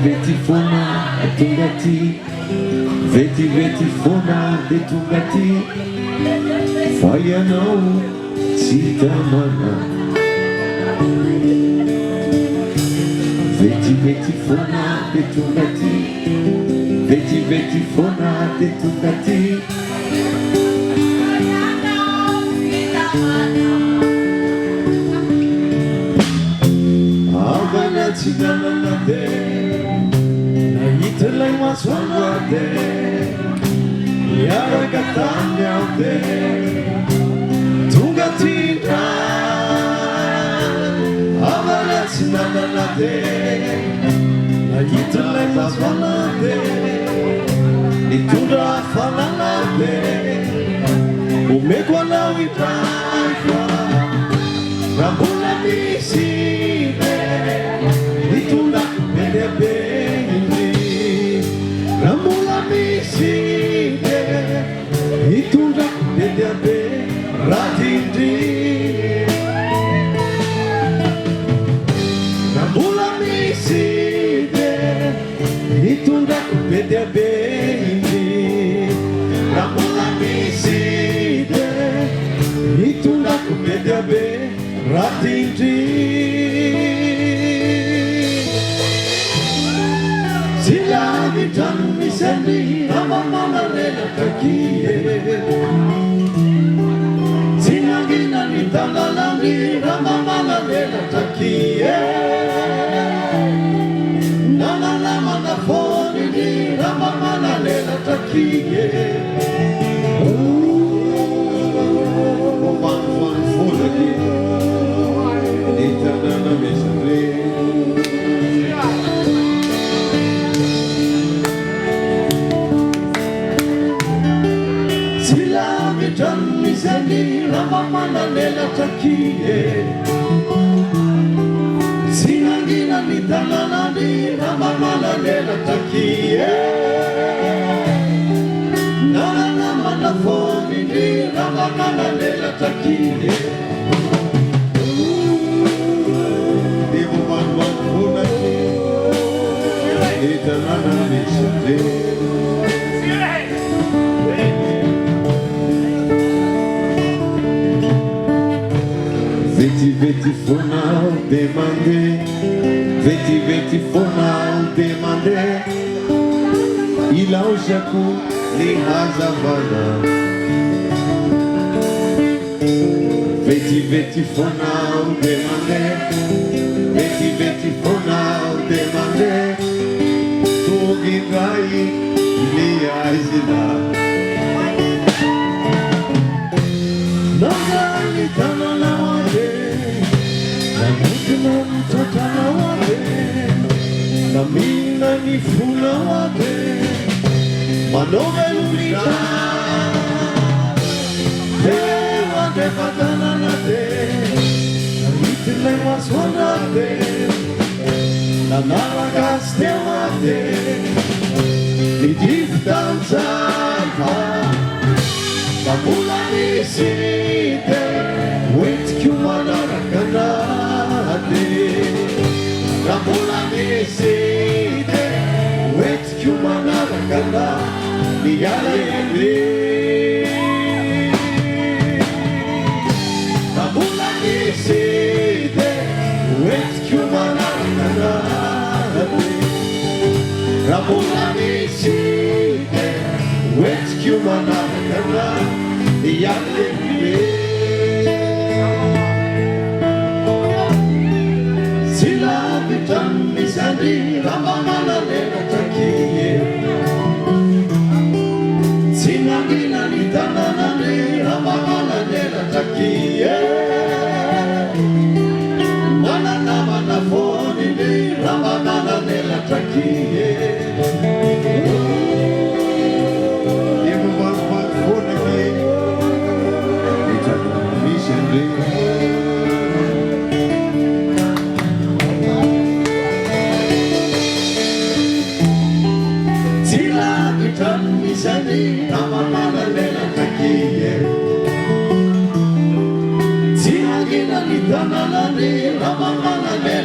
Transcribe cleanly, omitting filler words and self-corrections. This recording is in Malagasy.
Veti fona tungati, veti fona de tungati, fayano sitamana. Veti fona de tungati, veti fona de tungati. Agana chinana de. Itelai maswangate, yara katanya te, tungatira, avara sinana te, itelai maswangate, itura fanana te, umekwa na wipaifa, rambula misime, ituna bedebe. Ramula miside, itunda bedebe ratindi. Ramula miside, itunda bedebe. Ramula miside, itunda bedebe ratindi. Silani tanmi sendi amamana lena takiye. Sinagina ni tanalani amamana lena takiye. Nana lama na foni ni amamana lena takiye. One full again. Nitana mesandre. Tanmi sendi ramamana lela takiye. Sinangina ni tananani ramamana lela takiye. Nana nama na foni ni ramamana lela takiye. Devo man funaki, itanana nisate. Veti fona demande, veti fona demande. Ila ushaku ni hazavana. Veti fona demande, veti fona demande. Tu gingai ni aizina. Nangani tanana. Totana wate, namina ni funa wate, manove ulita, dewa de patana nate, itile maswanate, na navagaste wate, ni diftanza pa, mamula nisite, wet kumana rakana. Ramula miside, wet kumana rakana, niyale le. Ramula miside, wet kumana rakana, Ramula miside, wet kumana rakana, niyale le. Tanmi sendi ramamana lena takiye. Sinagina ni tananani ramamana lena takiye. Nana nama na foni ni ramamana lena takiye. Give me one phone again. Sila itan misani Rama malalela takiye Sila gina nitanalani Rama malalela